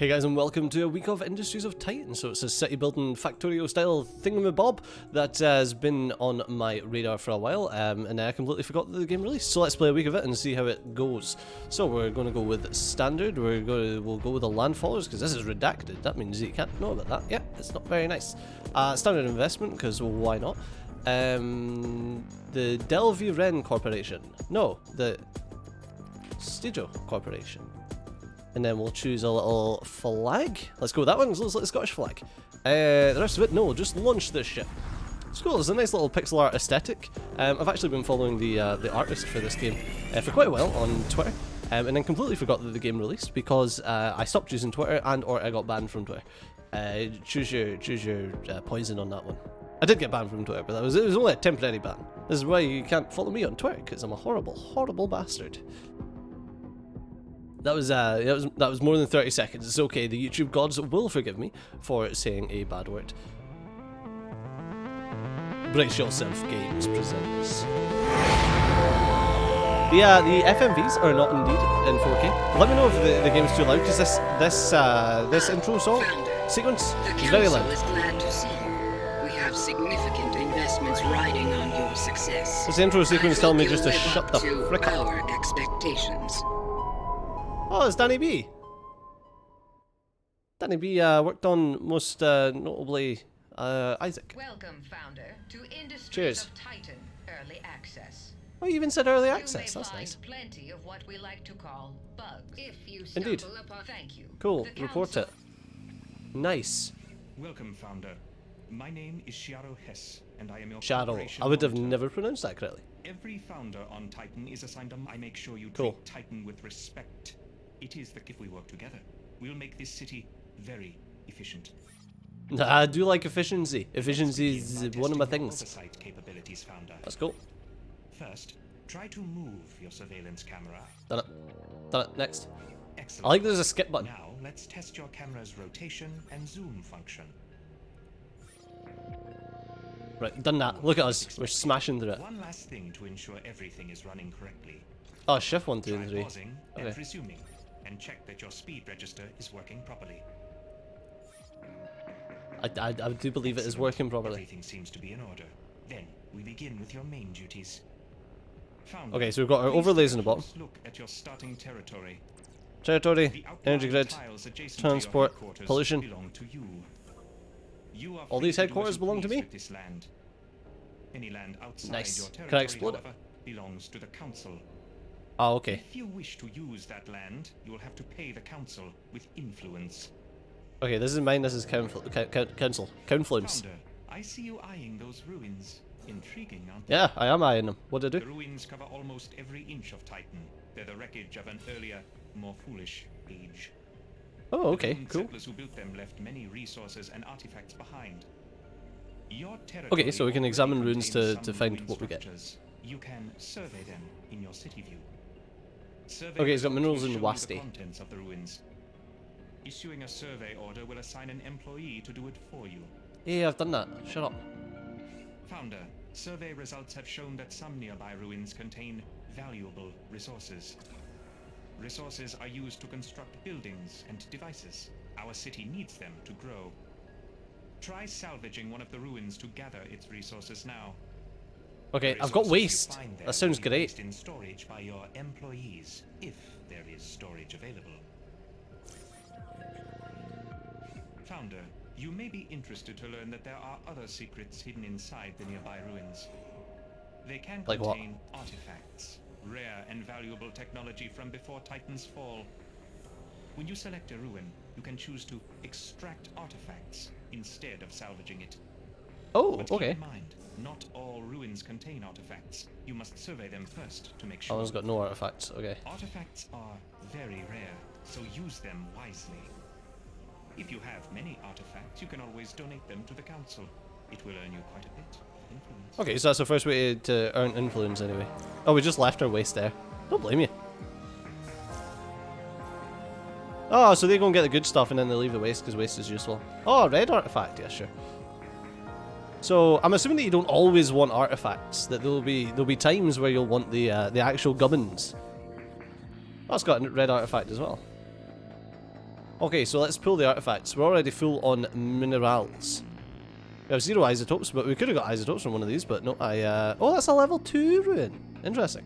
Hey guys, and welcome to a week of Industries of Titan. So it's a city building Factorio style thingamabob that has been on my radar for a while, and I completely forgot that the game released. So let's play a week of it and see how it goes. So we're going to go with standard. We'll go with the landfallers because this is redacted. That means you can't know about that. Yeah, it's not very nice. Standard investment because why not? The Delvey Wren Corporation. No, the Stijo Corporation. And then we'll choose a little flag. Let's go with that one. Let's let the Scottish flag. The rest of it, no, just launch this shit. It's cool. It's a nice little pixel art aesthetic. I've actually been following the artist for this game for quite a while on Twitter, and then completely forgot that the game released because I stopped using Twitter or I got banned from Twitter. Choose your poison on that one. I did get banned from Twitter, but it was only a temporary ban. This is why you can't follow me on Twitter because I'm a horrible, horrible bastard. That was more than 30 seconds. It's okay. The YouTube gods will forgive me for saying a bad word. Brace Yourself Games presents. The FMVs are not indeed in 4K. Let me know if the game's too loud because this intro song sequence is very loud. The council is glad to see you. We have significant investments riding on your success. This intro sequence telling me just to shut the frick up. Our expectations. Oh, it's Danny B. Danny B worked on most notably Isaac. Welcome, founder, to Industries Cheers. of Titan Early Access. Oh, you even said early access. You may That's find nice. plenty of what we like to call bugs. If you Indeed. stumble upon, thank you. Cool. The Report it. council- Nice. Welcome, Founder. My name is Shiaro Hess, and I am your Shadow. corporation I would have monitor. never pronounced that correctly. Every founder on Titan is assigned I make sure you Cool. treat Titan with respect. It is that if we work together, we'll make this city very efficient. I do like efficiency. Efficiency is Begin by one of my testing your things. Oversight capabilities, Founder. That's cool. First, try to move your surveillance camera. Done it. Done it. Next. Excellent. I like there's a skip button. Now, let's test your camera's rotation and zoom function. Right, done that. Look at us. We're smashing through it. One last thing to ensure everything is running correctly. Oh, shift 1, 2, Try and 3. pausing and Okay. resuming, and check that your speed register is working properly. I do believe it is working properly. Everything seems to be in order. Then we begin with your main duties. Founder, Okay, so we've got our please overlays take in a the bottom. close look at your starting territory. Territory, The outlying energy grid, tiles adjacent transport, to your headquarters pollution. belong to you. You are All free these to do as headquarters you belong to please me? with this land. Any land outside Nice. your Can I territory, explode it? however, belongs to the council. Oh, okay. If you wish to use that land, you will have to pay the council with influence. Okay, this is mine, this is council. Confluence. Founder, I see you eyeing those ruins. Intriguing, aren't they? Yeah, I am eyeing them. What did I The do? ruins cover almost every inch of Titan. They're the wreckage of an earlier, more foolish age. Oh, okay, The doomed cool. settlers who built them left many resources and artifacts behind. Your Okay, so we can territory examine already ruins contains to some find ruin what we get. structures. You can survey them in your city view. Okay, it's got results minerals will in show you the Wasti. contents of the ruins. Issuing a survey order will assign an employee to do it for you. Yeah, I've done that. Shut up. Founder, survey results have shown that some nearby ruins contain valuable resources. Resources are used to construct buildings and devices. Our city needs them to grow. Try salvaging one of the ruins to gather its resources now. Okay, The I've got resources you waste. find there That sounds will be great. placed in storage by your employees, if there is storage available. Founder, you may be interested to learn that there are other secrets hidden inside the nearby ruins. They can Like what? contain artifacts, rare and valuable technology from before Titan's fall. When you select a ruin, you can choose to extract artifacts instead of salvaging it. Oh, But okay. keep in mind, not all ruins contain artifacts. You must survey them first to make That sure. one's got no artifacts. Okay. Artifacts are very rare, so use them wisely. If you have many artifacts, you can always donate them to the council. It will earn you quite a bit of influence. Okay, so that's the first way to earn influence anyway. Oh, we just left our waste there. Don't blame you. Oh, so they go and get the good stuff and then they leave the waste because waste is useful. Oh, red artifact. Yeah, sure. So I'm assuming that you don't always want artifacts. That there'll be times where you'll want the actual gubbins. Oh, it's got a red artifact as well. Okay, so let's pull the artifacts. We're already full on minerals. We have 0 isotopes, but we could have got isotopes from one of these, but no, oh, that's a level 2 ruin. Interesting.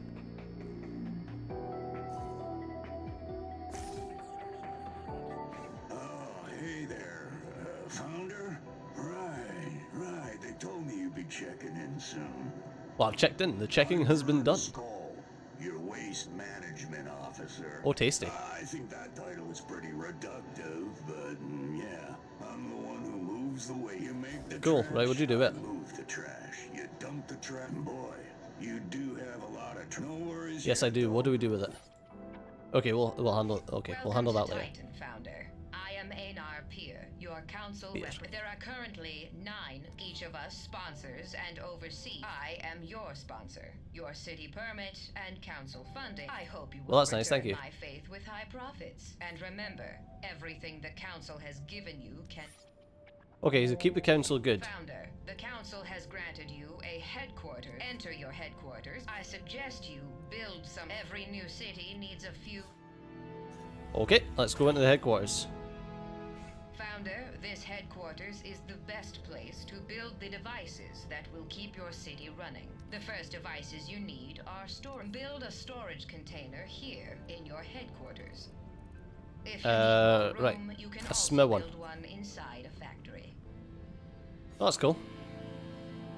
Oh, hey there, Founder? Right. They told me you'd be checking in soon. Well, I've checked in. The checking has been done. Skull, your waste management officer. Oh, tasty. I think that title is pretty reductive, but yeah, I'm the one who moves the way you make the Cool, trash. right, what'd you do it? Move the trash. You dump the trash. Boy, you do have a lot of no worries. Yes, I do. What do we do with it? Okay, we'll handle it. Okay, we'll handle that Welcome to later. Titan, Founder. I am Einar Pier, your council Yes. rep. There are currently 9, each of us sponsors and oversee. I am your sponsor, your city permit and council funding. I hope you will Well, that's nice, thank return you. my faith with high profits. And remember, everything the council has given you can... Okay, so keep the council good. Founder, the council has granted you a headquarters. Enter your headquarters. I suggest you build some. Every new city needs a few... Okay, let's go into the headquarters. Founder, this headquarters is the best place to build the devices that will keep your city running. The first devices you need are build a storage container here in your headquarters. If you need more room, right. you can A also small one. build one inside a factory. Oh, that's cool.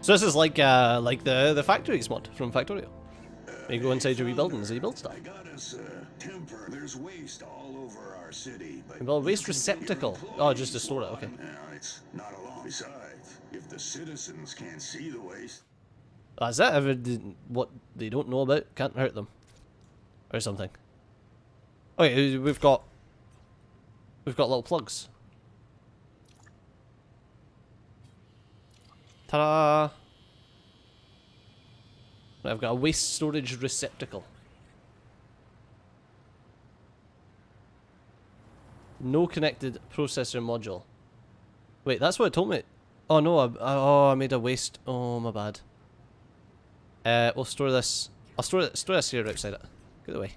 So this is like the factories mod from Factorio. You go inside your wee buildings and you build stuff. I got us temper. There's waste all over our city. But Well, waste receptacle. Oh, just to store it, okay. Now, it's not alone. Besides, if the citizens can't see the waste, That's it. What they don't know about can't hurt them. Or something. Okay, we've got little plugs. Ta-da! I've got a waste storage receptacle. No connected processor module. Wait, that's what it told me. Oh no, I made a waste. Oh, my bad. We'll store this. I'll store this here outside it. Get away.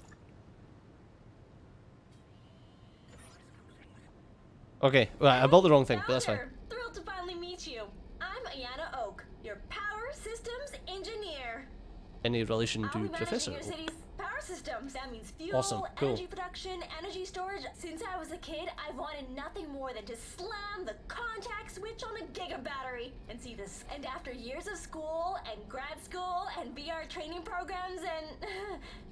Okay, right, I built the wrong thing, but that's fine. Founder, thrilled to finally meet you. I'm Ayana Oak, your power systems engineer. Any relation I'll to be managing Professor your Oak? city's power systems. That means fuel, Awesome, cool. energy production, energy storage. Since I was a kid, I've wanted nothing more than to slam the contact switch on a giga battery and see this. And after years of school and grad school and VR training programs and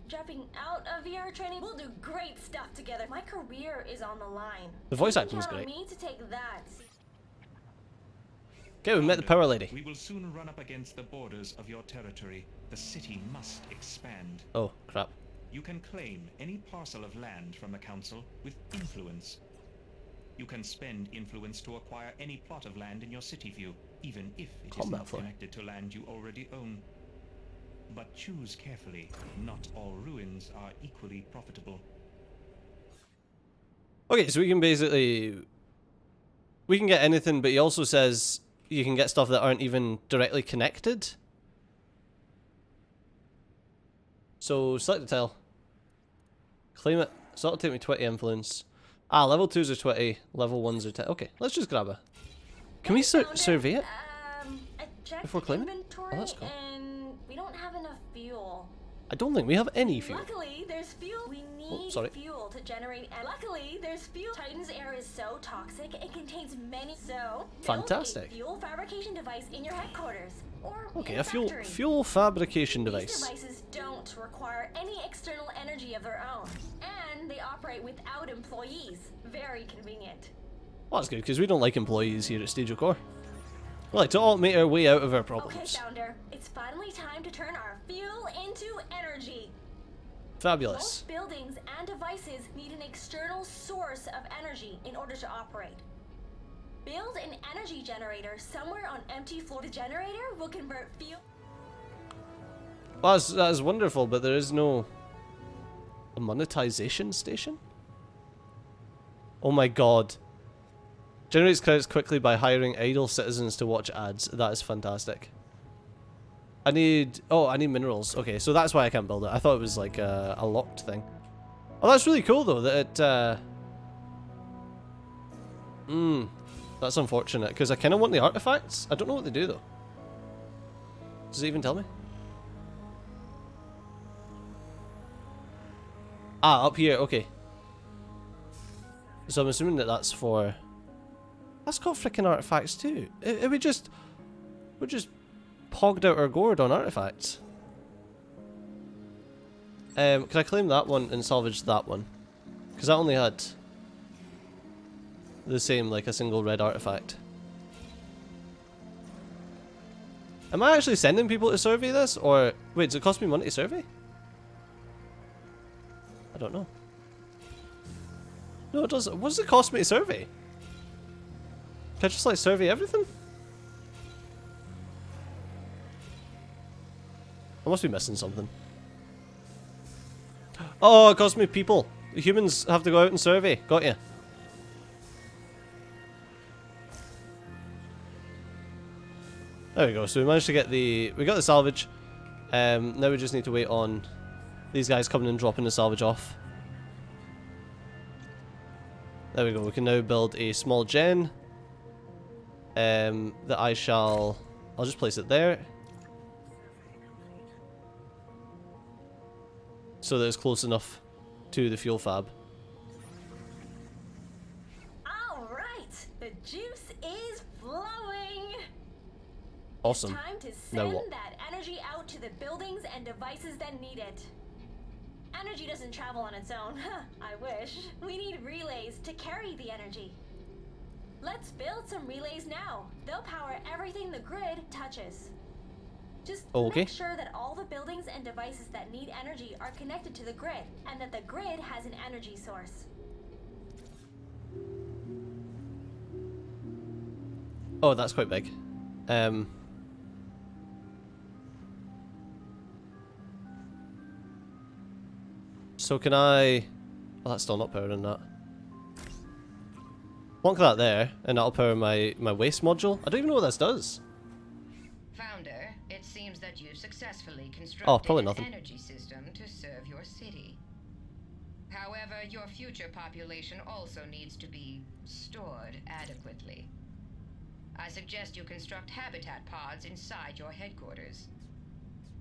dropping out of VR training, we'll do great stuff together. My career is on the line. The voice You can acting is count on great. me to take that. Okay, we met the power lady. We will soon run up against the borders of your territory. The city must expand. Oh, crap. You can claim any parcel of land from the council with influence. You can spend influence to acquire any plot of land in your city view, even if it is Combat not floor. connected to land you already own. But choose carefully. Not all ruins are equally profitable. Okay, so we can basically... We can get anything, but he also says you can get stuff that aren't even directly connected. So, select the tile. Claim it. So that'll take me 20 influence. Ah, level 2s are 20, level 1s are 10. Okay, let's just grab it. Can we survey it? I checked Before claiming? inventory Oh, that's cool. and we don't have enough fuel. I don't think we have any fuel. Luckily, there's fuel. We need sorry. fuel to generate. And luckily, there's fuel. Titan's air is so toxic it contains many. So build Fantastic. a fuel fabrication device in your headquarters or Okay, in a factory. fuel fabrication These device. devices don't require any external energy of their own, and they operate without employees. Very convenient. Well, that's good, because we don't like employees here at Stadio Core. We like to automate our way out of our Okay, problems. Founder, it's finally time to turn our fuel into energy. Fabulous. Most buildings and devices need an external source of energy in order to operate. Build an energy generator somewhere on empty floor. The generator will convert fuel. Well, that is wonderful, but there is no... A monetization station? Oh my god. Generates credits quickly by hiring idle citizens to watch ads. That is fantastic. I need minerals. Okay, so that's why I can't build it. I thought it was like a locked thing. Oh, that's really cool though, that That's unfortunate, because I kind of want the artifacts. I don't know what they do, though. Does it even tell me? Ah, up here, okay. So I'm assuming that that's for... That's got freaking artifacts too. We just pogged out our gourd on artifacts. Can I claim that one and salvage that one? Because that only had the same, like a single red artifact. Am I actually sending people to survey this? Or, wait, does it cost me money to survey? I don't know. No, it doesn't. What does it cost me to survey? Can I just, like, survey everything? I must be missing something. Oh, it cost me people. The humans have to go out and survey. Got ya. There we go. So we managed to get the... We got the salvage. Now we just need to wait on these guys coming and dropping the salvage off. There we go. We can now build a small gen. That I shall... I'll just place it there. So that it's close enough to the fuel fab. Alright! The juice is flowing! Awesome. It's time to Now send what? that energy out to the buildings and devices that need it. Energy doesn't travel on its own. I wish. We need relays to carry the energy. Let's build some relays now. They'll power everything the grid touches. Just Okay. make sure that all the buildings and devices that need energy are connected to the grid, and that the grid has an energy source. Oh, that's quite big. So can I... Oh, that's still not powering that. Plonk that there, and that'll power my waste module. I don't even know what this does. Founder, it seems that you've successfully Oh, constructed probably an nothing. energy system to serve your city. However, your future population also needs to be stored adequately. I suggest you construct habitat pods inside your headquarters.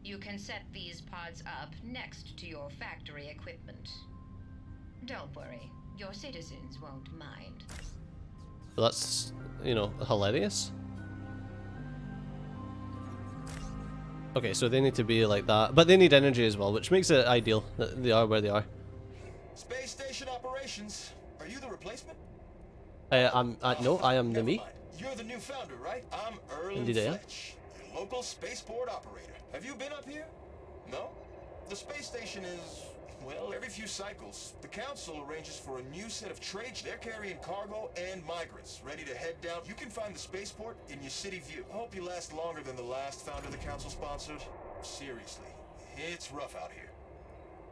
You can set these pods up next to your factory equipment. Don't worry, your citizens won't mind. Well, that's, you know, hilarious. Okay, so they need to be like that, but they need energy as well, which makes it ideal that they are where they are. Space station operations. Are you the replacement? No, I am the Never me. mind. You're the new founder, right? I'm Erlen Indeed I am. Fletch, your local spaceport operator. Have you been up here? No? The space station is, well, every few cycles, the council arranges for a new set of trades. They're carrying cargo and migrants, ready to head down. You can find the spaceport in your city view. I hope you last longer than the last founder the council sponsored. Seriously, it's rough out here.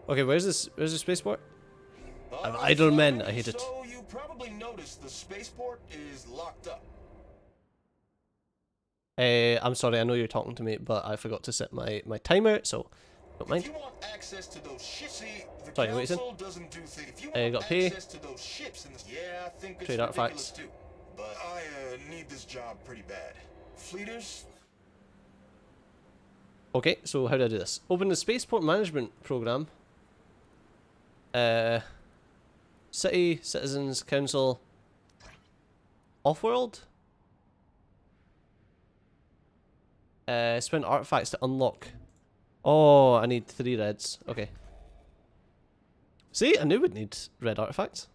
Okay, where's this spaceport? I'm Alright, idle men, fine. I hate it. So you probably noticed the spaceport is locked up. I'm sorry, I know you're talking to me, but I forgot to set my timer, so don't mind. If you want access to those ships, see, the Sorry, what you said? council doesn't do things. If you You want got pay. access to those ships in the... Yeah, I think it's Trade ridiculous artifacts. too. But I need this job pretty bad. Fleeters? Okay, so how do I do this? Open the spaceport management program. City, citizens, council, off-world. Spend artifacts to unlock. Oh, I need 3 reds. Okay. See, I knew we'd need red artifacts.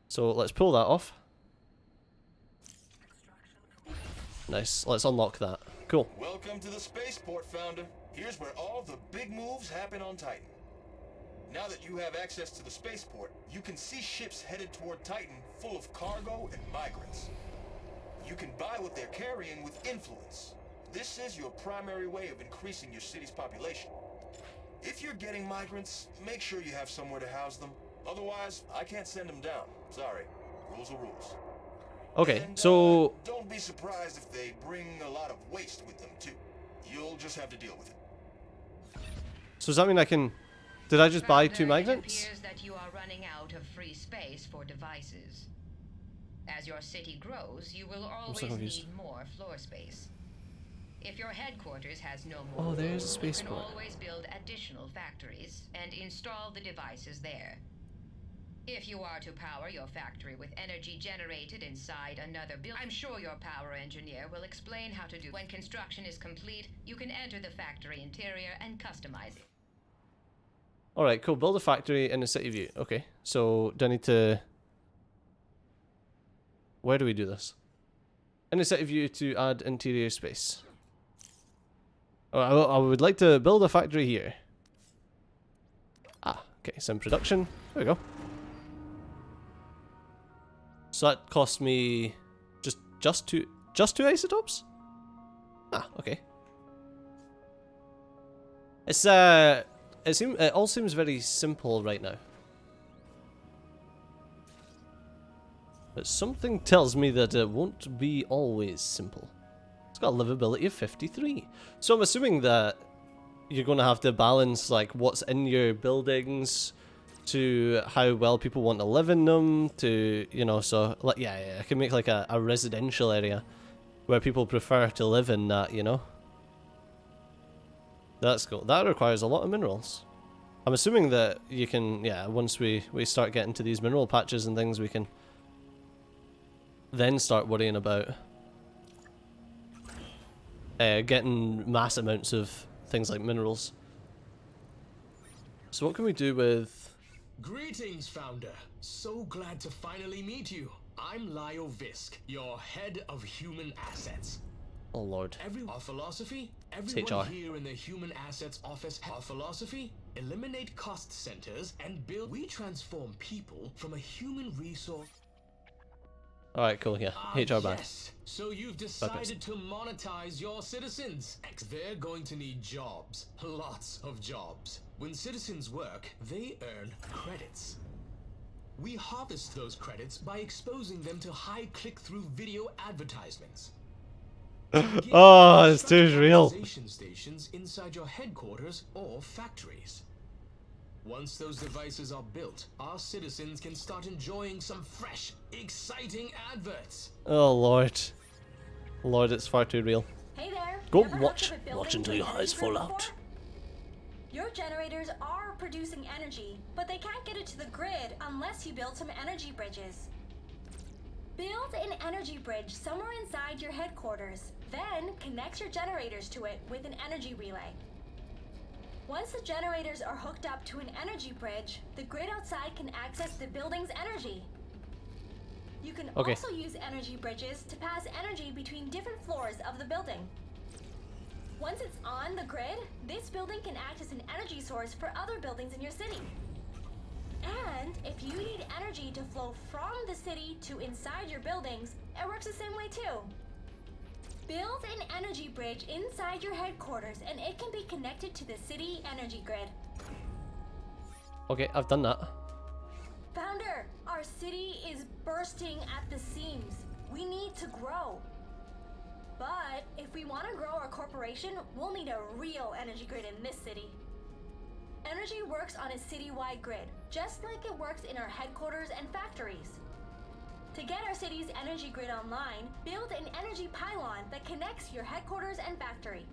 So let's pull that off. Nice. Let's unlock that. Cool. Welcome to the spaceport, Founder. Here's where all the big moves happen on Titan. Now that you have access to the spaceport, you can see ships headed toward Titan full of cargo and migrants. You can buy what they're carrying with influence. This is your primary way of increasing your city's population. If you're getting migrants, make sure you have somewhere to house them. Otherwise, I can't send them down. Sorry. Rules are rules. Okay, And, so don't be surprised if they bring a lot of waste with them, too. You'll just have to deal with it. does that mean I can... Did I just buy 2 Founder, migrants? It appears that you are running out of free space for devices. As your city grows, you will so always confused. need more floor space. If your headquarters has no more Oh, there's a room, you can spaceport. always build additional factories and install the devices there. If you are to power your factory with energy generated inside another building, I'm sure your power engineer will explain how to do. When construction is complete, you can enter the factory interior and customize it. Alright, cool. Build a factory in the city view. Okay, so do I need to... Where do we do this? In the city view to add interior space. Oh, I would like to build a factory here. Ah, okay, it's in production. There we go. So that cost me just two isotopes? Ah, okay. It's it all seems very simple right now. But something tells me that it won't be always simple. It's got a livability of 53. So I'm assuming that you're going to have to balance like what's in your buildings to how well people want to live in them to, you know, so like yeah, I can make like a residential area where people prefer to live in that, you know. That's cool. That requires a lot of minerals. I'm assuming that you can, yeah, once we start getting to these mineral patches and things, we can then start worrying about getting mass amounts of things like minerals. So what can we do with... Greetings, Founder. So glad to finally meet you. I'm Lyle Visk, your head of human assets. Oh lord. Our philosophy? It's Everyone HR. here in the human assets office. Our philosophy? Eliminate cost centers and build. We transform people from a human resource. Alright, cool, yeah. HR bad. Yes. So you've decided to monetize your citizens. They're going to need jobs. Lots of jobs. When citizens work, they earn credits. We harvest those credits by exposing them to high click-through video advertisements. Oh, it's too real. Stations inside your headquarters or factories. Once those devices are built, our citizens can start enjoying some fresh, exciting adverts. Oh lord. Lord, it's far too real. Hey there. Go ever watch. heard of a building Watch until with your energy eyes grid fall out. before? Your generators are producing energy, but they can't get it to the grid unless you build some energy bridges. Build an energy bridge somewhere inside your headquarters, then connect your generators to it with an energy relay. Once the generators are hooked up to an energy bridge, the grid outside can access the building's energy. You can also use energy bridges to pass energy between different floors of the building. Once it's on the grid, this building can act as an energy source for other buildings in your city. And if you need energy to flow from the city to inside your buildings, it works the same way too. Build an energy bridge inside your headquarters and it can be connected to the city energy grid. Okay, I've done that. Founder, our city is bursting at the seams. We need to grow. But if we want to grow our corporation, we'll need a real energy grid in this city. Energy works on a city-wide grid, just like it works in our headquarters and factories. To get our city's energy grid online, build an energy pylon that connects your headquarters and factory.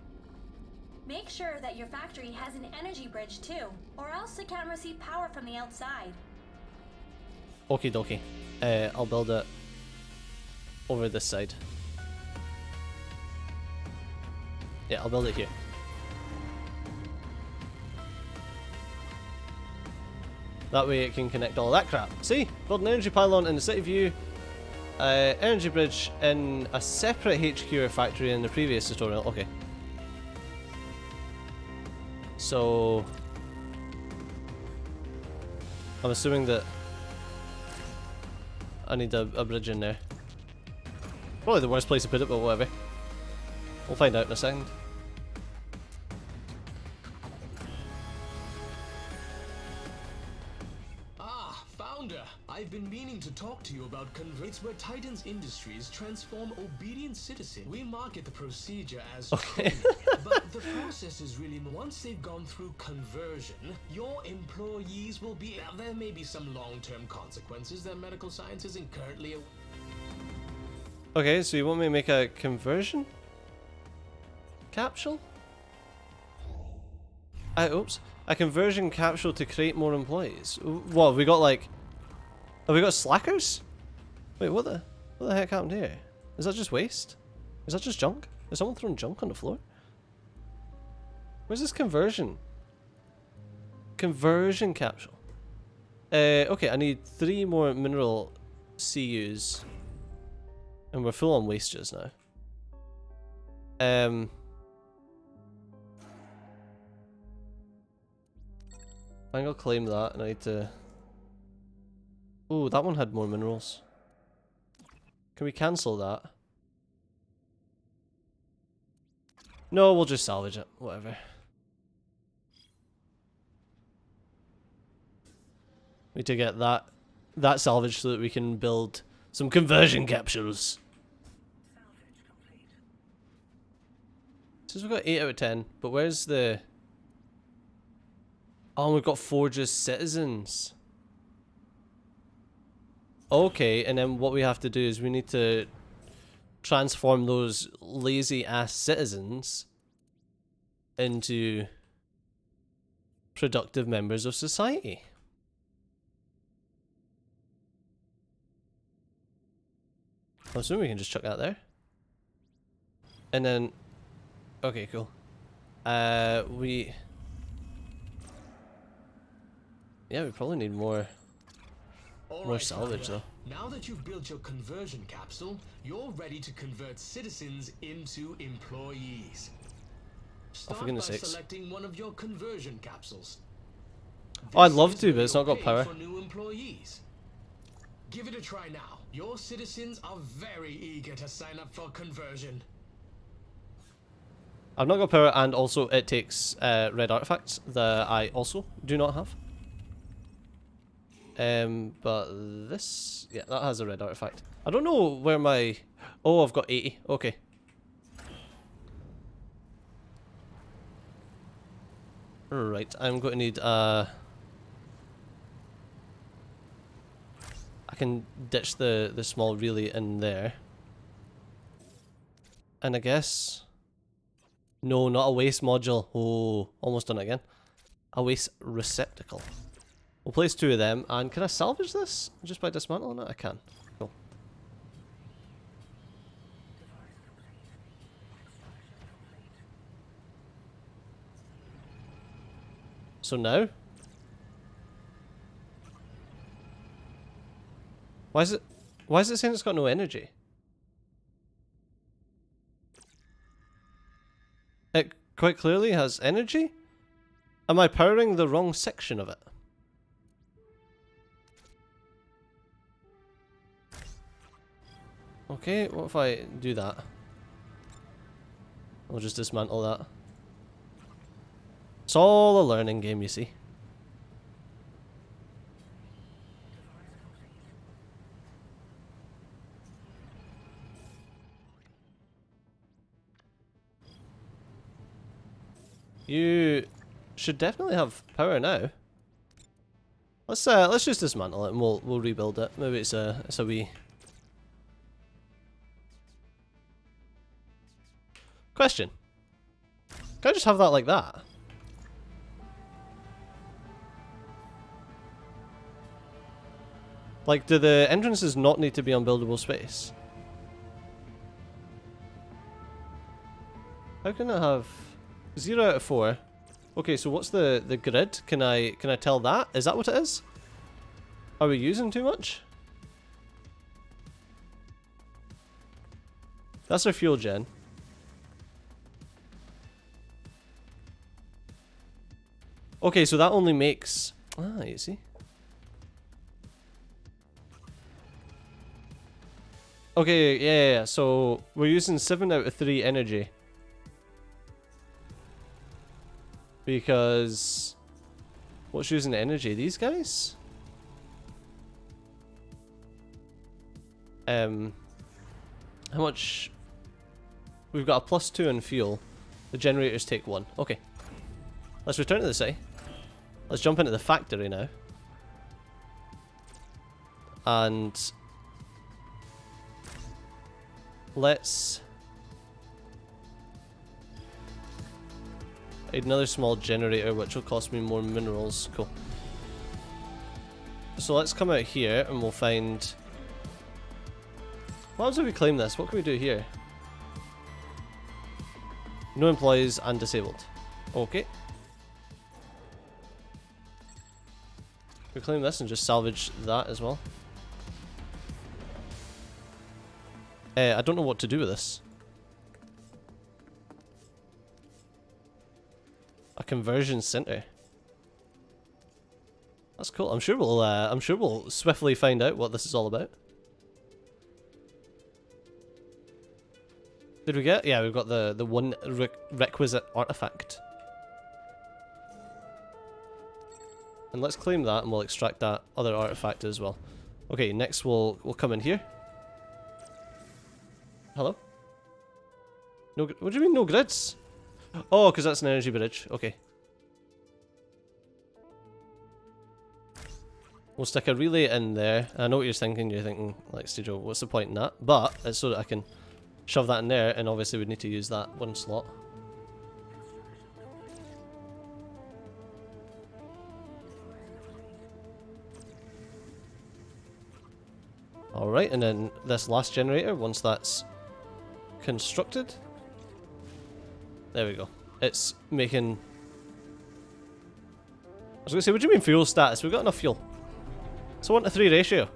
Make sure that your factory has an energy bridge too, or else it can't receive power from the outside. Okie dokie. I'll build it over this side. Yeah, I'll build it here. That way it can connect all that crap. See? Build an energy pylon in the city view. Energy bridge in a separate HQ or factory in the previous tutorial. Okay. So... I'm assuming that I need a bridge in there. Probably the worst place to put it, but whatever. We'll find out in a second. Founder, I've been meaning to talk to you about It's where Titan's Industries transform obedient citizens. We market the procedure as training, but the process is really once they've gone through conversion, your employees will be. Now, there may be some long-term consequences that medical science isn't currently. Okay, so you want me to make a conversion capsule? Oops. A conversion capsule to create more employees. What, have we got like... Have we got slackers? Wait, what the heck happened here? Is that just waste? Is that just junk? Is someone throwing junk on the floor? Where's this conversion? Conversion capsule. Okay, I need 3 more mineral CUs. And we're full on waste just now. I think I'll claim that, and I need to... Ooh, that one had more minerals. Can we cancel that? No, we'll just salvage it. Whatever. We need to get that salvaged so that we can build some conversion capsules. Since we've got 8 out of 10, but where's the... Oh, we've got Forge's citizens. Okay, and then what we have to do is we need to transform those lazy ass citizens into productive members of society. I'm assuming we can just chuck that there. And then... Okay, cool. Yeah, we probably need more salvage though. Now that you've built your conversion capsule, you're ready to convert citizens into employees. Start by selecting one of your conversion capsules. Oh, I'd love to, but it's not got power. For new employees. Give it a try now. Your citizens are very eager to sign up for conversion. I've not got power, and also it takes red artifacts that I also do not have. But this... Yeah, that has a red artifact. I don't know where my... Oh, I've got 80. Okay. Right, I'm going to need I can ditch the small relay in there. And I guess... No, not a waste module. Oh, almost done it again. A waste receptacle. We'll place 2 of them, and can I salvage this just by dismantling it? I can. Cool. So now? Why is it saying it's got no energy? It quite clearly has energy? Am I powering the wrong section of it? Okay, what if I do that? I'll just dismantle that. It's all a learning game, you see. You should definitely have power now. Let's just dismantle it and we'll rebuild it. Maybe it's a wee... Question. Can I just have that like that? Like, do the entrances not need to be on buildable space? How can I have 0 out of 4? Okay, so what's the grid? Can I tell that? Is that what it is? Are we using too much? That's our fuel gen. Okay, so that only makes... Ah, you see. Okay, yeah, so we're using 7 out of 3 energy. Because... What's using energy? These guys? How much... We've got a +2 in fuel. The generators take 1. Okay. Let's return to the city. Let's jump into the factory now. And... let's add another small generator, which will cost me more minerals. Cool. So let's come out here and we'll find... What happens if we claim this? What can we do here? No employees and disabled. Okay. We claim this and just salvage that as well. I don't know what to do with this. A conversion center. That's cool. I'm sure we'll swiftly find out what this is all about. Did we get? Yeah, we've got the one requisite artifact. And let's claim that, and we'll extract that other artifact as well. Okay, next we'll come in here. Hello? No, what do you mean no grids? Oh, because that's an energy bridge. Okay. We'll stick a relay in there. I know what you're thinking. You're thinking, like, Studio, what's the point in that? But it's so that I can shove that in there, and obviously we'd need to use that one slot. Alright, and then this last generator, once that's constructed. There we go. It's making... I was going to say, what do you mean fuel status? We've got enough fuel. It's a 1:3 ratio.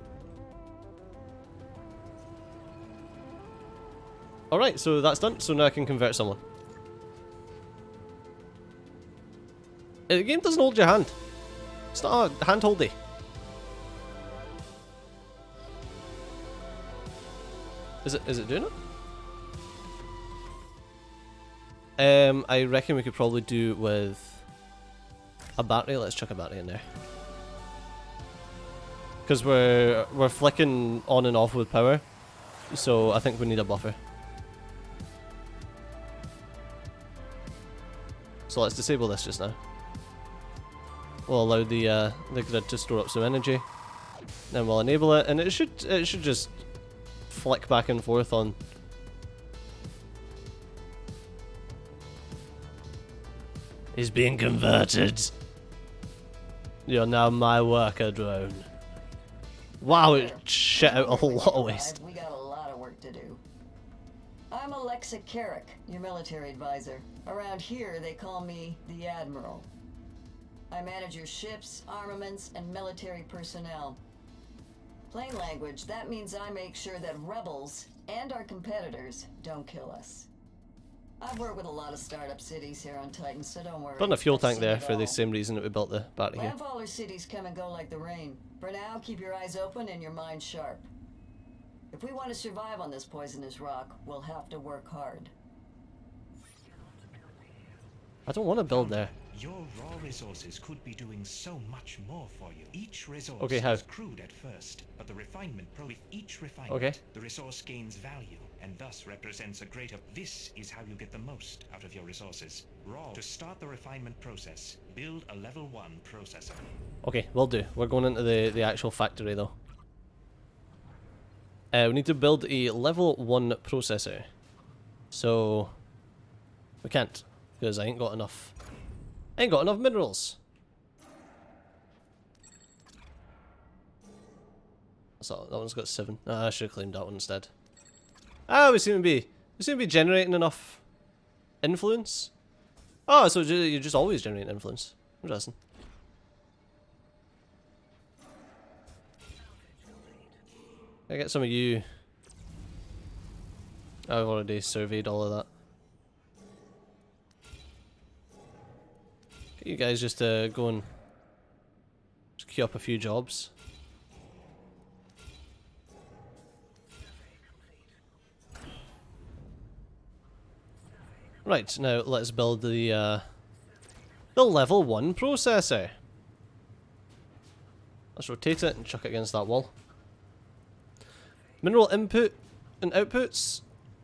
Alright, so that's done. So now I can convert someone. The game doesn't hold your hand. It's not a hand-holdy. Is it doing it? I reckon we could probably do with a battery. Let's chuck a battery in there. Because we're flicking on and off with power. So I think we need a buffer. So let's disable this just now. We'll allow the grid to store up some energy. Then we'll enable it, and it should just flick back and forth on. He's being converted. You're now my worker drone. Wow, it shit out a lot of waste. We got a lot of work to do. I'm Alexa Carrick, your military advisor. Around here, they call me the Admiral. I manage your ships, armaments, and military personnel. Plain language, that means I make sure that rebels and our competitors don't kill us. I've worked with a lot of startup cities here on Titan, so don't worry. Putting a fuel I've tank seen there it for the all. same reason that we built the battery here. Landfaller cities come and go like the rain. For now, keep your eyes open and your mind sharp. If we want to survive on this poisonous rock, we'll have to work hard. I don't want to build there. Your raw resources could be doing so much more for you. Each resource Okay, how? is crude at first, but the refinement with each refinement, Okay. the resource gains value and thus represents a greater. This is how you get the most out of your resources. Raw. To start the refinement process, build a level 1 processor. Okay, will do. We're going into the actual factory though. We need to build a level 1 processor. So we can't, because I ain't got enough. I ain't got enough minerals. So that one's got 7. I should have claimed that one instead. Ah, we seem to be generating enough influence. Oh, so you're just always generating influence. Interesting. I get some of you. I've already surveyed all of that. Get you guys just go and just queue up a few jobs. Right, now let's build the level 1 processor. Let's rotate it and chuck it against that wall. Mineral input and outputs,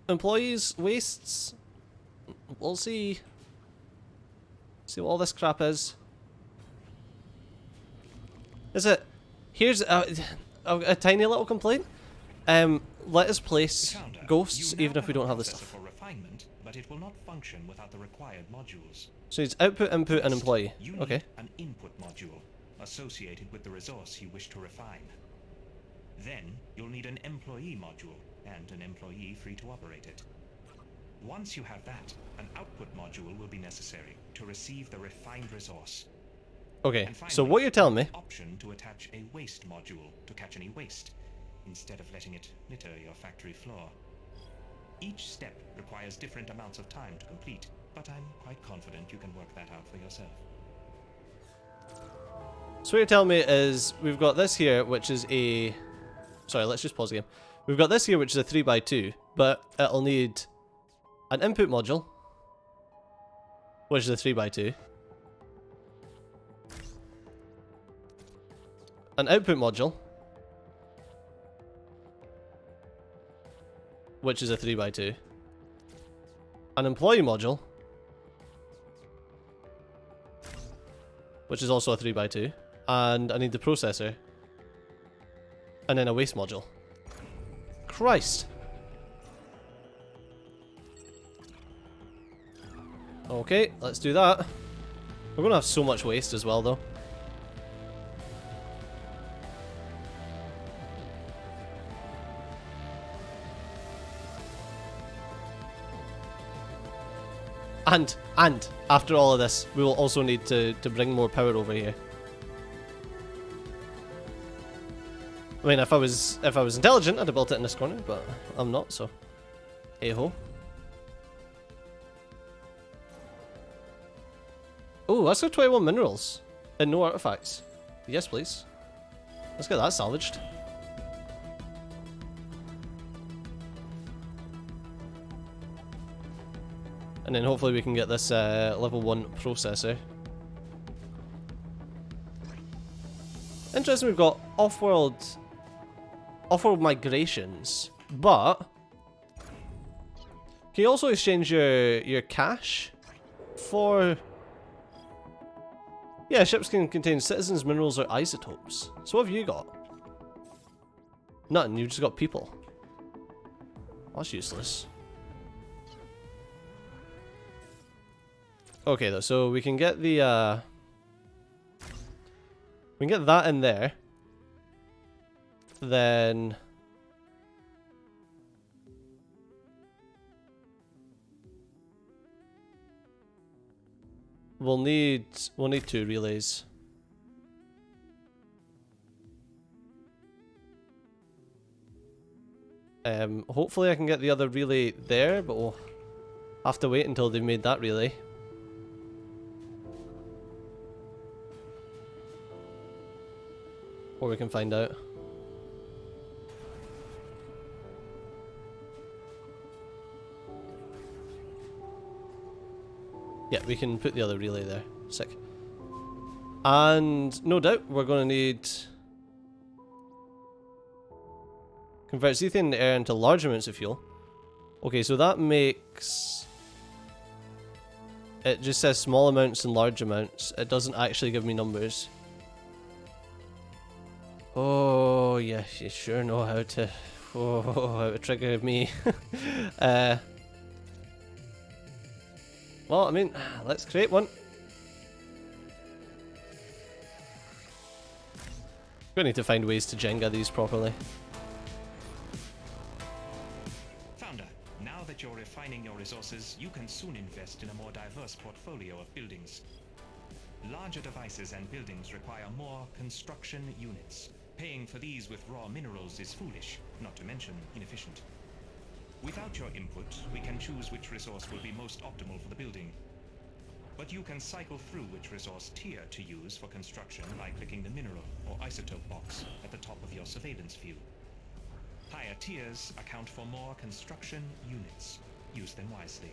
employees, wastes. We'll see. See what all this crap is. Is it? Here's a tiny little complaint. Let us place Founder, ghosts you now even if we don't have the a processor stuff. for refinement, but it will not function without the required modules. So it's output, input, and employee. You Okay. need an input module associated with the resource you wish to refine. Then you'll need an employee module and an employee free to operate it. Once you have that, an output module will be necessary to receive the refined resource. Okay. And finally, So what you're telling me? Option to attach a waste module to catch any waste, instead of letting it litter your factory floor. Each step requires different amounts of time to complete, but I'm quite confident you can work that out for yourself. So what you're telling me is we've got this here, which is a... Sorry, let's just pause the game. We've got this here, which is a 3x2, but it'll need an input module, which is a 3x2, an output module, which is a 3x2, an employee module, which is also a 3x2, and I need the processor, and then a waste module. Christ! Okay, let's do that. We're gonna have so much waste as well, though. And after all of this, we will also need to bring more power over here. I mean, if I was intelligent, I'd have built it in this corner, but I'm not, so hey ho. Oh, let's go 21 minerals and no artifacts. Yes, please. Let's get that salvaged. And then hopefully we can get this level 1 processor. Interesting, we've got off-world migrations, but can you also exchange your cash for... Yeah, ships can contain citizens, minerals, or isotopes. So what have you got? Nothing, you've just got people. That's useless. Okay though, so we can get the we can get that in there. Then we'll need 2 relays. Hopefully I can get the other relay there, but we'll have to wait until they've made that relay. Or we can find out. Yeah, we can put the other relay there. Sick. And no doubt we're going to need... Converts ethane and air into large amounts of fuel. Okay, so that makes... It just says small amounts and large amounts. It doesn't actually give me numbers. Oh, yeah, you sure know how to... Oh, how to trigger me. Well, I mean, let's create one. We need to find ways to Jenga these properly. Founder, now that you're refining your resources, you can soon invest in a more diverse portfolio of buildings. Larger devices and buildings require more construction units. Paying for these with raw minerals is foolish, not to mention inefficient. Without your input, we can choose which resource will be most optimal for the building. But you can cycle through which resource tier to use for construction by clicking the mineral or isotope box at the top of your surveillance view. Higher tiers account for more construction units. Use them wisely.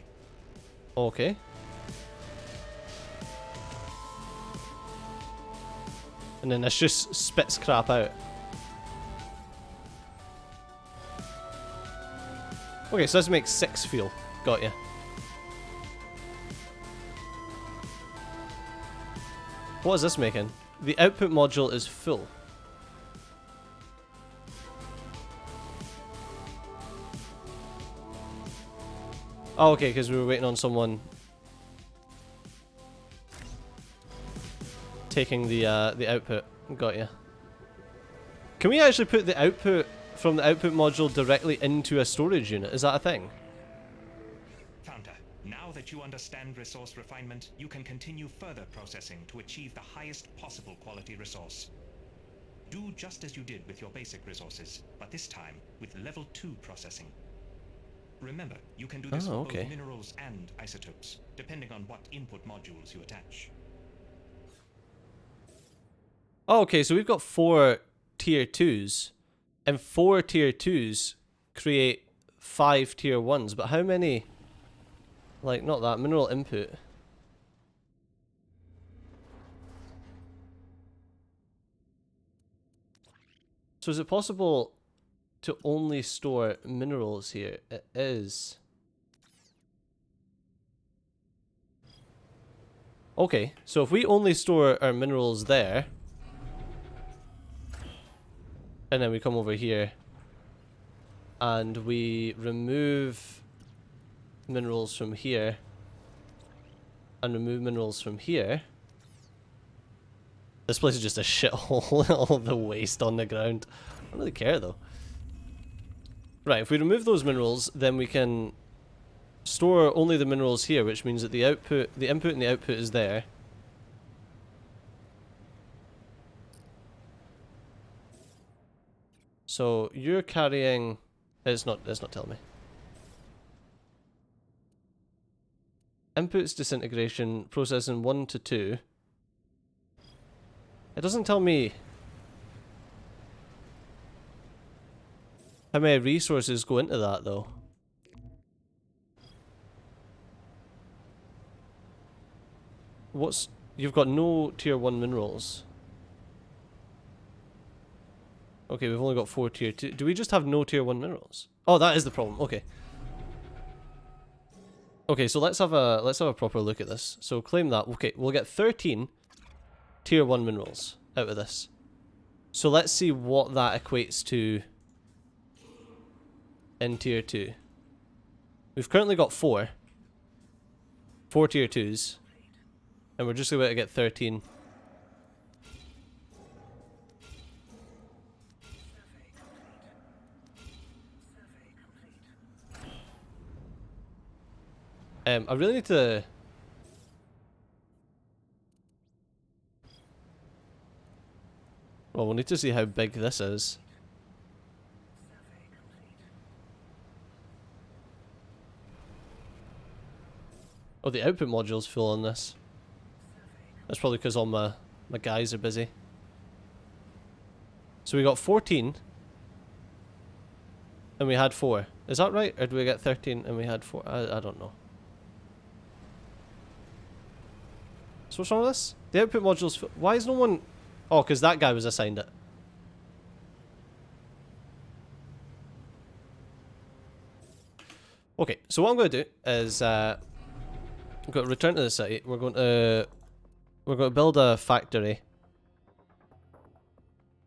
Okay. And then this just spits crap out. Okay, so this makes 6 fuel. Got ya. What is this making? The output module is full. Oh, okay, because we were waiting on someone taking the output. Got ya. Can we actually put the output from the output module directly into a storage unit? Is that a thing? Founder, now that you understand resource refinement, you can continue further processing to achieve the highest possible quality resource. Do just as you did with your basic resources, but this time with level 2 processing. Remember, you can do this for both minerals and isotopes, depending on what input modules you attach. Oh, okay, so we've got 4 tier 2s, and 4 tier 2s create 5 tier 1s, but how many, like, not that, mineral input. So is it possible to only store minerals here? It is. Okay, so if we only store our minerals there, and then we come over here, and we remove minerals from here, and remove minerals from here. This place is just a shithole, all the waste on the ground. I don't really care though. Right, if we remove those minerals, then we can store only the minerals here, which means that the input and the output is there. So you're carrying, it's not telling me. Inputs disintegration, processing 1 to 2. It doesn't tell me how many resources go into that though. You've got no tier 1 minerals. Okay, we've only got 4 tier 2. Do we just have no tier 1 minerals? Oh, that is the problem. Okay. Okay, so let's have a proper look at this. So claim that. Okay, we'll get 13 tier 1 minerals out of this. So let's see what that equates to in tier 2. We've currently got 4 tier 2s, and we're just about to get 13. I really need to... Well, we'll need to see how big this is. Oh, the output module's full on this. That's probably because all my guys are busy. So we got 14. And we had 4. Is that right? Or do we get 13 and we had 4? I don't know. So what's wrong with this? The output module's... Why is no one... Oh, because that guy was assigned it. Okay, so what I'm going to do is... I'm going to return to the city. We're going to build a factory.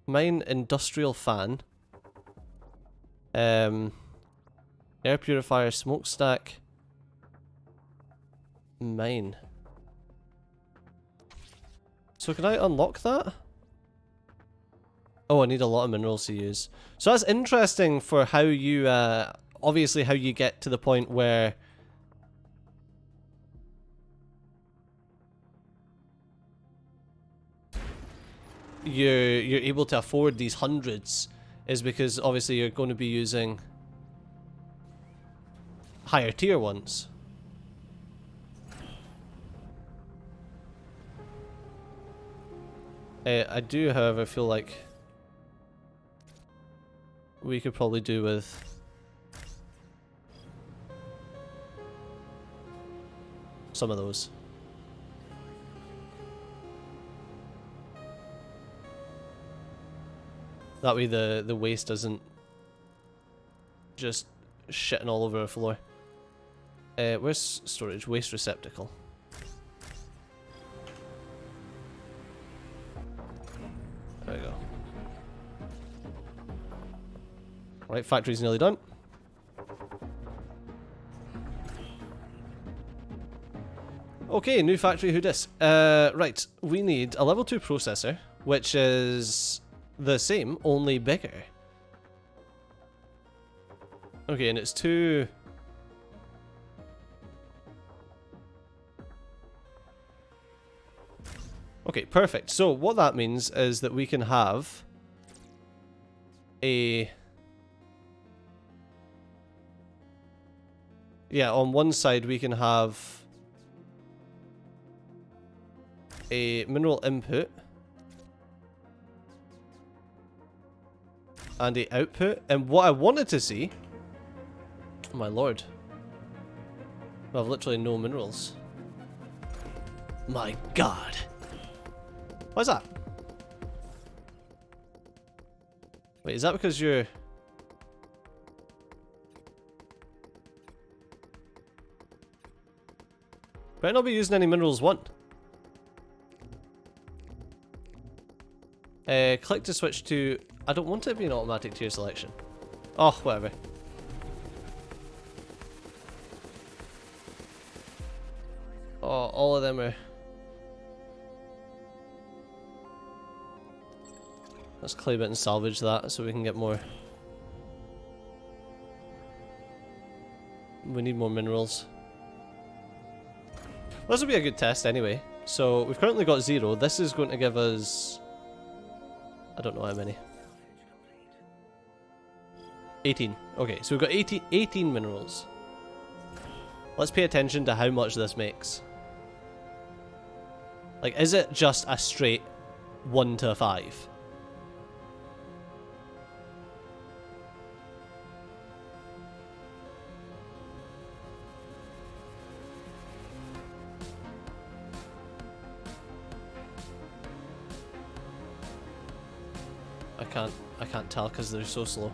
Mine industrial fan. Air purifier, smokestack. Mine. So can I unlock that? Oh, I need a lot of minerals to use. So that's interesting for how you, obviously how you get to the point where you're able to afford these hundreds, is because obviously you're going to be using higher tier ones. I do, however, feel like we could probably do with some of those. That way the waste isn't just shitting all over the floor. Where's storage? Waste receptacle. There we go. Right, factory's nearly done. Okay, new factory, who dis? Right, we need a level 2 processor, which is the same, only bigger. Okay, and it's 2... Okay, perfect. So what that means is that we can have a... Yeah, on one side we can have a mineral input and a output. And what I wanted to see... Oh my lord. I have literally no minerals. My god. Why is that? Wait, is that because you're... Better not be using any minerals 1. Click to switch to... I don't want it to be an automatic tier selection. Oh, whatever. Oh, all of them are... Let's claim it and salvage that so we can get more. We need more minerals. This will be a good test anyway. So we've currently got 0. This is going to give us... I don't know how many. 18. Okay, so we've got 18 minerals. Let's pay attention to how much this makes. Like, is it just a straight 1 to 5? I can't tell because they're so slow.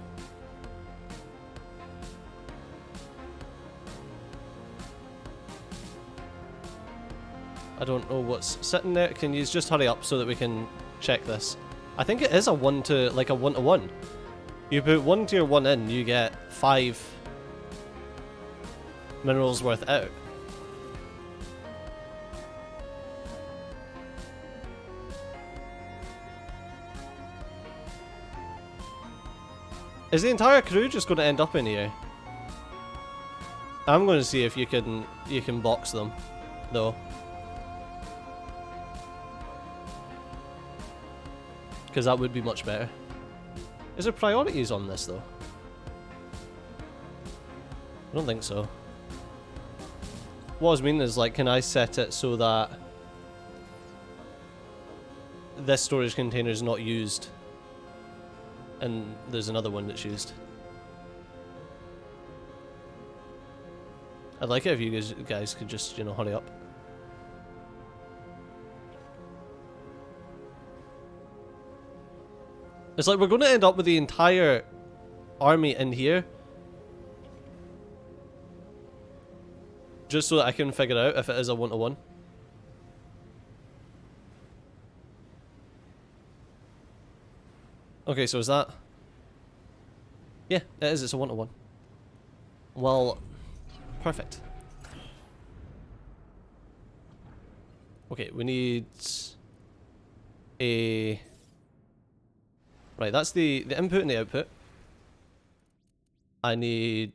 I don't know what's sitting there. Can you just hurry up so that we can check this? I think it is a 1 to, like a 1 to 1. You put 1 tier 1 in, you get 5 minerals worth out. Is the entire crew just going to end up in here? I'm going to see if you can box them, though. Because that would be much better. Is there priorities on this, though? I don't think so. What I was meaning is, like, can I set it so that this storage container is not used? And there's another one that's used. I'd like it if you guys could just, you know, hurry up. It's like we're going to end up with the entire army in here. Just so that I can figure out if it is a 1 to 1. Okay, so is that... Yeah, it is. It's a 1 to 1. Well, perfect. Okay, we need a... Right, that's the input and the output. I need...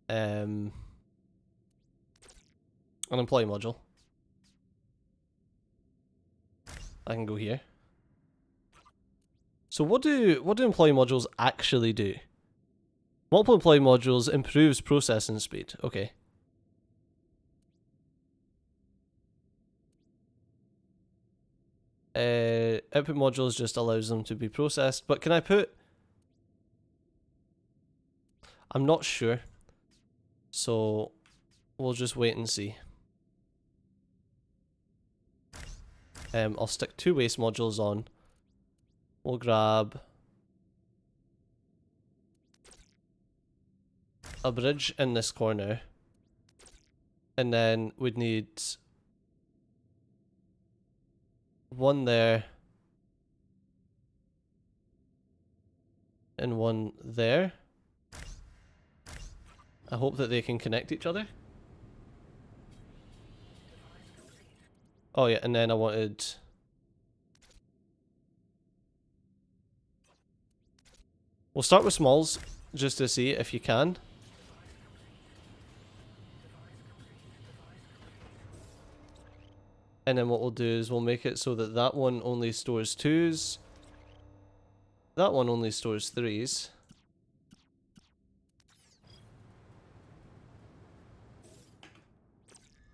an employee module. I can go here. So what do employee modules actually do? Multiple employee modules improves processing speed. Okay. Output modules just allows them to be processed, but can I put... I'm not sure. So we'll just wait and see. I'll stick 2 waste modules on. We'll grab a bridge in this corner. And then we'd need 1 there. And 1 there. I hope that they can connect each other. Oh yeah, and then I wanted... We'll start with smalls, just to see if you can. And then what we'll do is we'll make it so that that one only stores 2s. That one only stores 3s.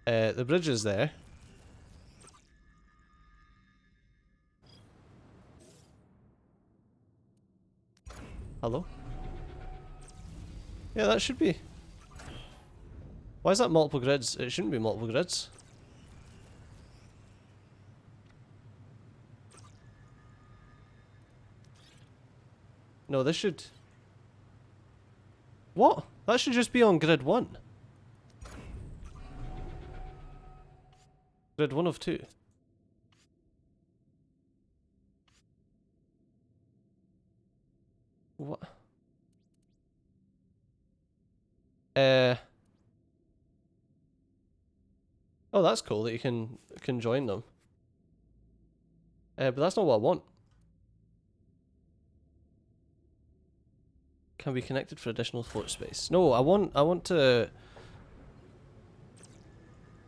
The bridge is there. Hello? Yeah, that should be. Why is that multiple grids? It shouldn't be multiple grids. No, this should... What? That should just be on grid 1. Grid 1 of 2. What? Oh, that's cool that you can join them. But that's not what I want. Can be connected for additional floor space. No, I want to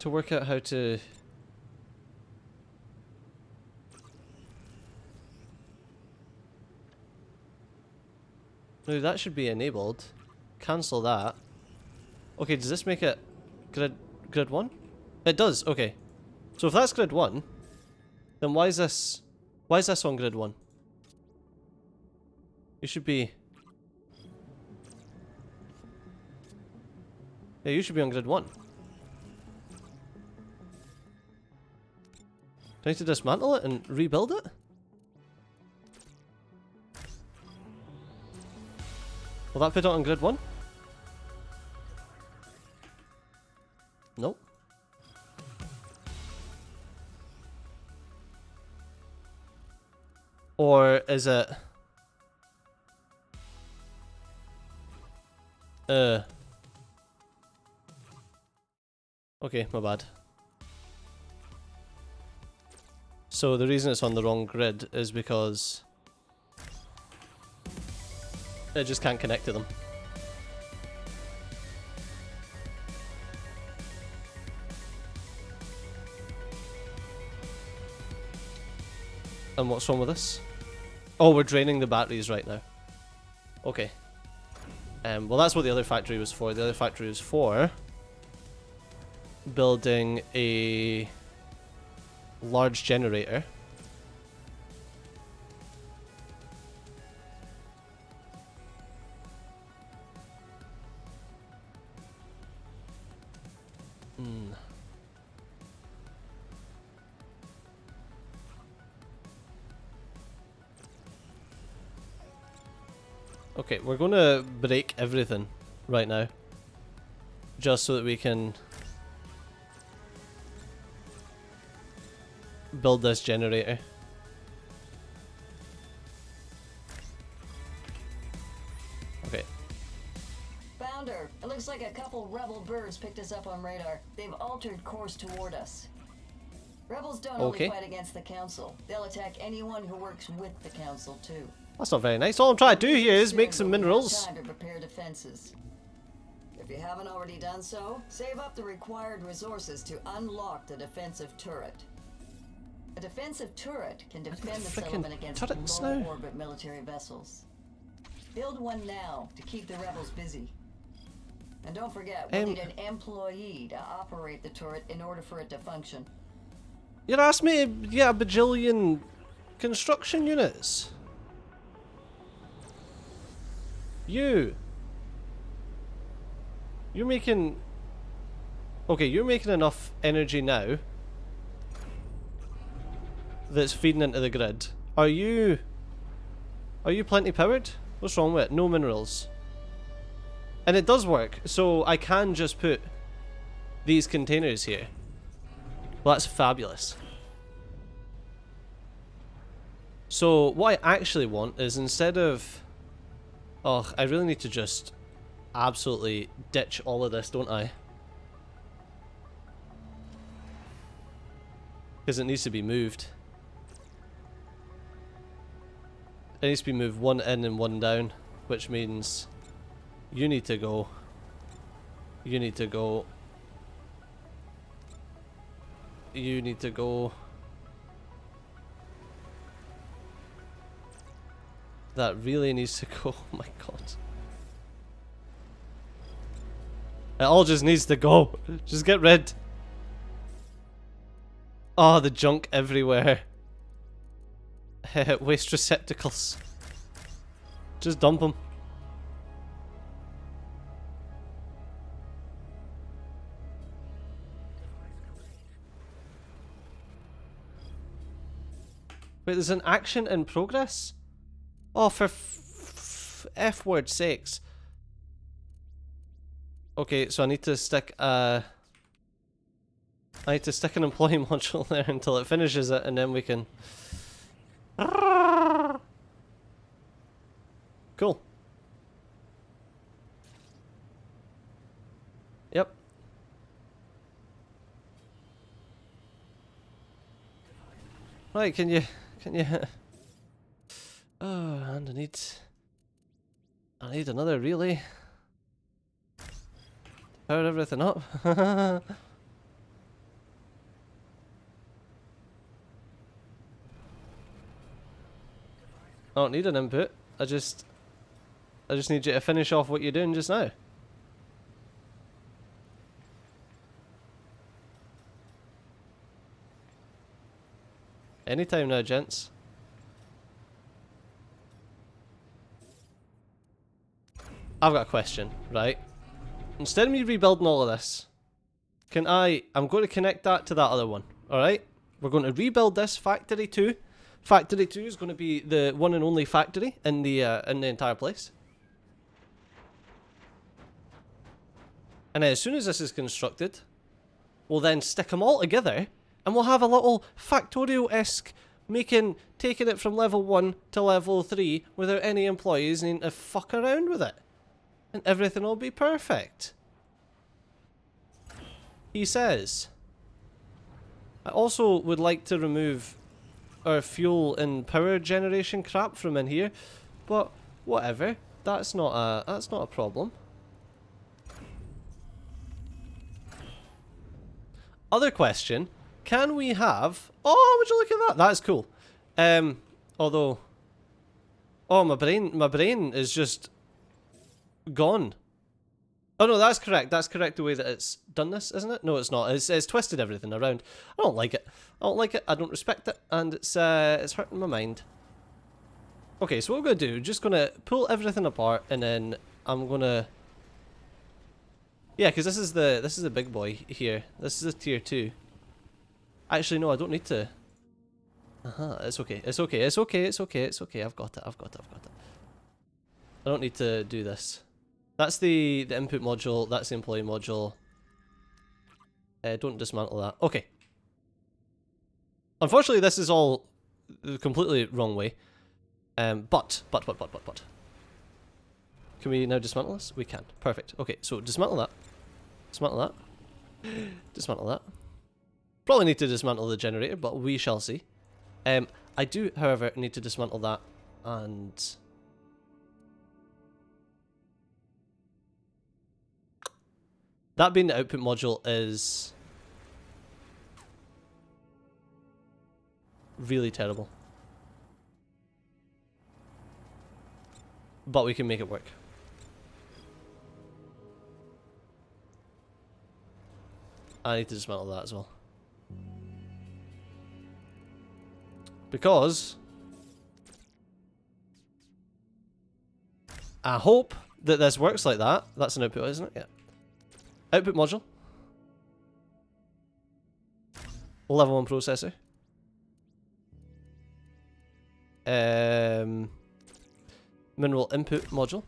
work out how to... No, that should be enabled. Cancel that. Okay, does this make it grid 1? It does, okay. So if that's grid 1, then why is this on grid 1? You should be... Yeah, you should be on grid 1. Do I need to dismantle it and rebuild it? Will that put it on grid 1? Nope. Or is it... Okay, my bad. So the reason it's on the wrong grid is because it just can't connect to them. And what's wrong with this? Oh, we're draining the batteries right now. Okay. Well, that's what the other factory was for. The other factory was for building a large generator. Okay, we're going to break everything right now, just so that we can build this generator. Okay. Founder, it looks like a couple rebel birds picked us up on radar. They've altered course toward us. Rebels don't only fight against the council. They'll attack anyone who works with the council too. That's not very nice. All I'm trying to do here is make some minerals. Time to prepare defenses. If you haven't already done so, save up the required resources to unlock the defensive turret. A defensive turret can defend the settlement against low-orbit military vessels. Build one now to keep the rebels busy. And don't forget, we need an employee to operate the turret in order for it to function. You'd ask me to get a bajillion construction units. You're making... Okay, you're making enough energy now that's feeding into the grid. Are you plenty powered? What's wrong with it? No minerals. And it does work, so I can just put these containers here. Well, that's fabulous. So what I actually want is, instead of... Oh, I really need to just absolutely ditch all of this, don't I? Because it needs to be moved. It needs to be moved one in and one down, which means you need to go. You need to go. You need to go. That really needs to go. Oh my god. It all just needs to go. Just get rid. Oh, the junk everywhere. Waste receptacles. Just dump them. Wait, there's an action in progress? Oh, for F word sakes. Okay, so I need to stick an employee module there until it finishes it, and then we can... Cool. Yep. Right, can you... Oh, and I need another relay. Power everything up. I don't need an input. I just need you to finish off what you're doing just now. Anytime now, gents. I've got a question, right? Instead of me rebuilding all of this, I'm going to connect that to that other one, alright? We're going to rebuild this Factory 2. Factory 2 is going to be the one and only factory in the entire place. And then as soon as this is constructed, we'll then stick them all together, and we'll have a little Factorio-esque taking it from level 1 to level 3 without any employees needing to fuck around with it. And everything will be perfect. He says. I also would like to remove our fuel and power generation crap from in here, but whatever. That's not a problem. Other question: can we have? Oh, would you look at that? That's cool. Although, oh, my brain is just gone. Oh no, that's correct. That's correct the way that it's done this, isn't it? No, it's not. It's twisted everything around. I don't like it. I don't like it. I don't respect it, and it's hurting my mind. Okay, so what we're gonna do? Just gonna pull everything apart, and then I'm gonna. Yeah, because this is the big boy here. This is a tier 2. Actually, no, I don't need to. It's okay. It's okay. It's okay. It's okay. It's okay. I've got it. I've got it. I've got it. I don't need to do this. That's the input module. That's the employee module. Don't dismantle that. Okay. Unfortunately, this is all the completely wrong way. But. Can we now dismantle this? We can. Perfect. Okay, so dismantle that. Dismantle that. Dismantle that. Probably need to dismantle the generator, but we shall see. I do, however, need to dismantle that and... That being the output module is... really terrible. But we can make it work. I need to dismantle that as well. Because I hope that this works like that. That's an output, isn't it? Yeah. Output module. Level 1 processor. Mineral input module.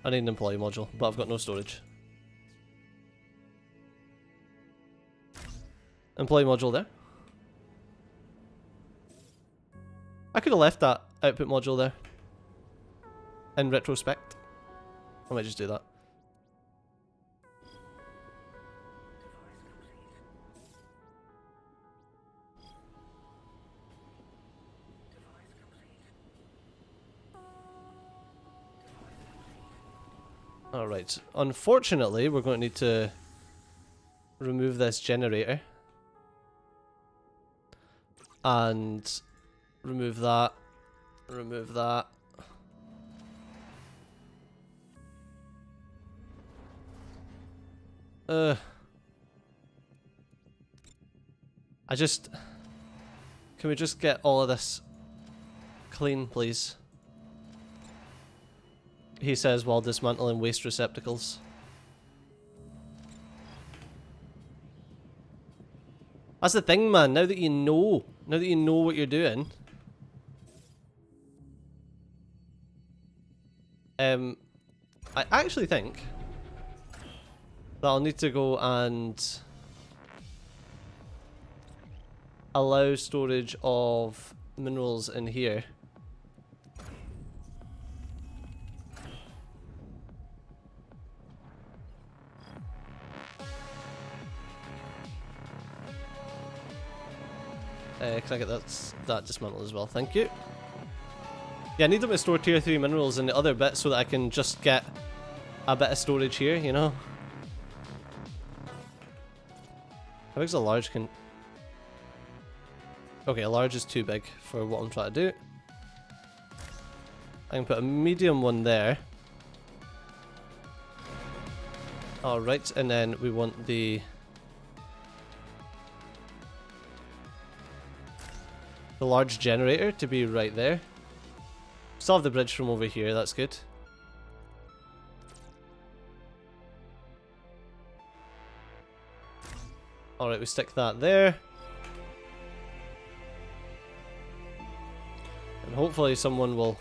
I need an employee module, but I've got no storage. Employee module there. I could have left that output module there. in retrospect. I might just do that. Alright, unfortunately we're going to need to remove this generator. And remove that. Remove that. Can we just get all of this clean, please? He says while dismantling waste receptacles. That's the thing, man. Now that you know what you're doing. I actually think that I'll need to go and allow storage of minerals in here. Can I get that dismantled as well? Thank you. Yeah, I need them to store tier 3 minerals in the other bit so that I can just get a bit of storage here, you know? How big's a large can... Okay, a large is too big for what I'm trying to do. I can put a medium one there. Alright, and then we want the large generator to be right there. Still have the bridge from over here, that's good. Alright, we stick that there. And hopefully someone will...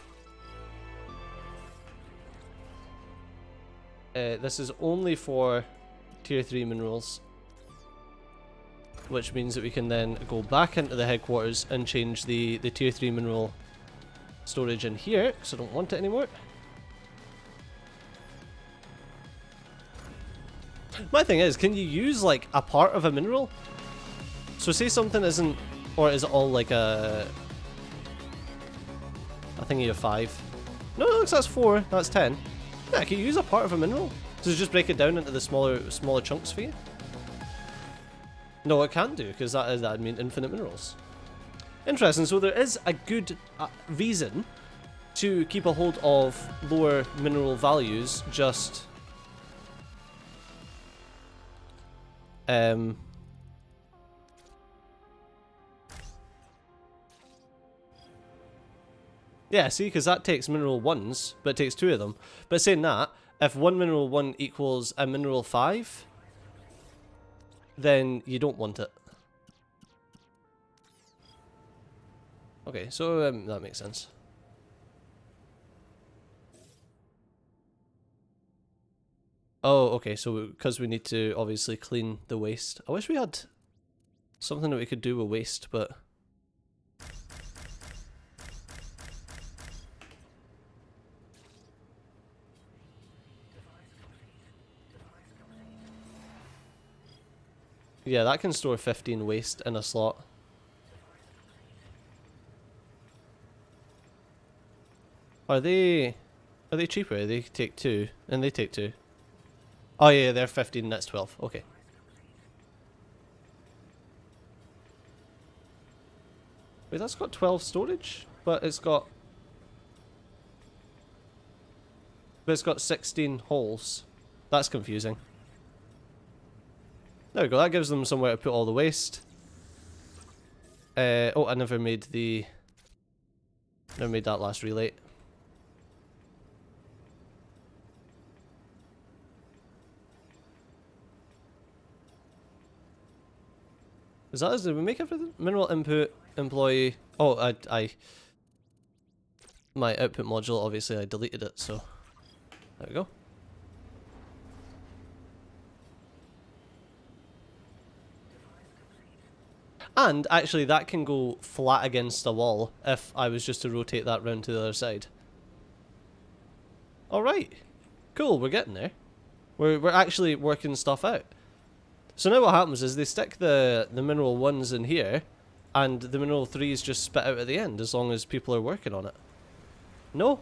this is only for tier 3 minerals. Which means that we can then go back into the headquarters and change the tier 3 mineral storage in here, because I don't want it anymore. My thing is, can you use like a part of a mineral? So say something isn't, or is it all like a thingy of 5? No, it looks that's 4, that's 10. Yeah, can you use a part of a mineral? Does it just break it down into the smaller chunks for you? No, it can do, because that'd mean infinite minerals. Interesting, so there is a good reason to keep a hold of lower mineral values, just... Yeah, see, because that takes mineral 1s, but it takes 2 of them. But saying that, if one mineral 1 equals a mineral 5, then you don't want it. Okay, so that makes sense. Oh, okay, so because we need to obviously clean the waste. I wish we had something that we could do with waste, but... Yeah, that can store 15 waste in a slot. Are they cheaper? They take 2, and they take 2. Oh yeah, they're 15, that's 12. Okay. Wait, that's got 12 storage, but it's got 16 holes. That's confusing. There we go, that gives them somewhere to put all the waste. Oh, I never made that last relay. Is that as did we make everything? Mineral input, employee. Oh, my output module, obviously I deleted it, so there we go. And actually that can go flat against a wall if I was just to rotate that round to the other side. Alright. Cool, we're getting there. We're actually working stuff out. So now what happens is they stick the mineral 1s in here, and the mineral 3s just spit out at the end, as long as people are working on it. No?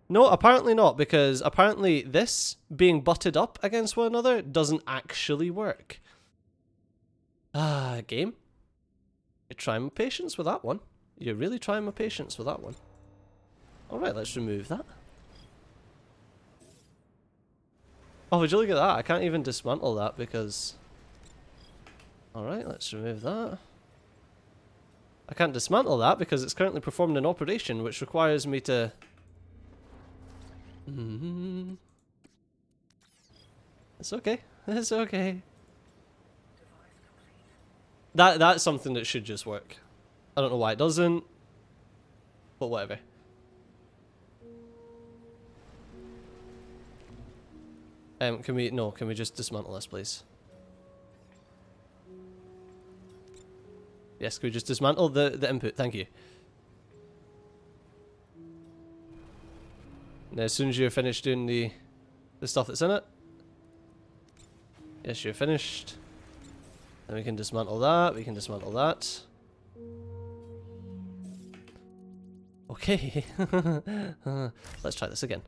No, apparently not, because apparently this being butted up against one another doesn't actually work. Ah, game. You're trying my patience with that one. You're really trying my patience with that one. Alright, let's remove that. Oh, would you look at that? I can't even dismantle that because... Alright, let's remove that. I can't dismantle that because it's currently performing an operation which requires me to... It's okay. It's okay. That's something that should just work. I don't know why it doesn't, but whatever. Can we just dismantle this, please? Yes, can we just dismantle the input? Thank you. Now, as soon as you're finished doing the stuff that's in it. Yes, you're finished. Then we can dismantle that, we can dismantle that. Okay. Let's try this again.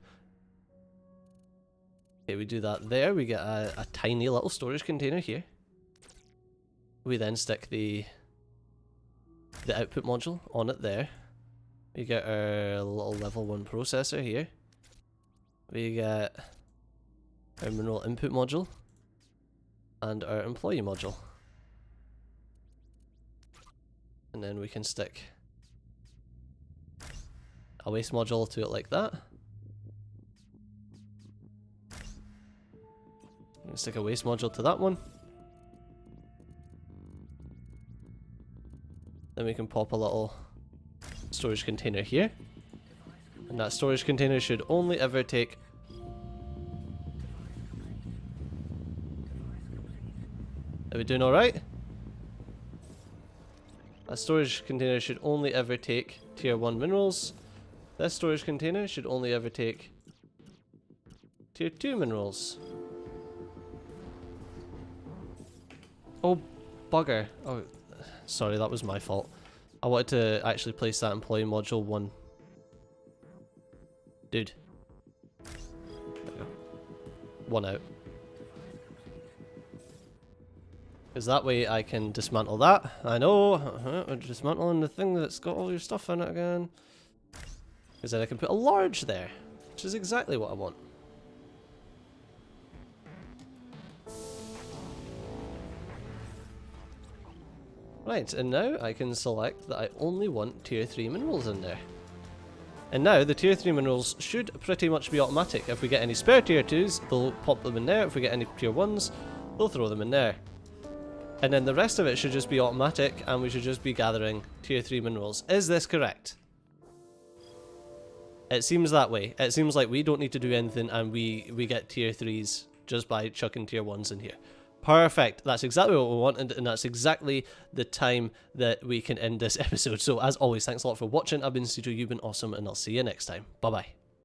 Okay, we do that there. We get a tiny little storage container here. We then stick the output module on it there. We get our little level 1 processor here. We get our mineral input module and our employee module. And then we can stick a waste module to it like that. Stick a waste module to that one. Then we can pop a little storage container here. And that storage container should only ever take... Are we doing alright? That storage container should only ever take tier 1 minerals. This storage container should only ever take tier 2 minerals. Oh, bugger. Oh, sorry, that was my fault. I wanted to actually place that employee module 1. Dude. There we go. 1 out. Because that way I can dismantle that. I know, we're dismantling the thing that's got all your stuff in it again. Because then I can put a large there, which is exactly what I want. Right, and now I can select that I only want tier 3 minerals in there. And now the tier 3 minerals should pretty much be automatic. If we get any spare tier 2s, they'll pop them in there. If we get any tier 1s, they'll throw them in there. And then the rest of it should just be automatic, and we should just be gathering tier 3 minerals. Is this correct? It seems that way. It seems like we don't need to do anything, and we get tier 3s just by chucking tier 1s in here. Perfect. That's exactly what we wanted, and that's exactly the time that we can end this episode. So as always, thanks a lot for watching. I've been Studio, you've been awesome, and I'll see you next time. Bye bye.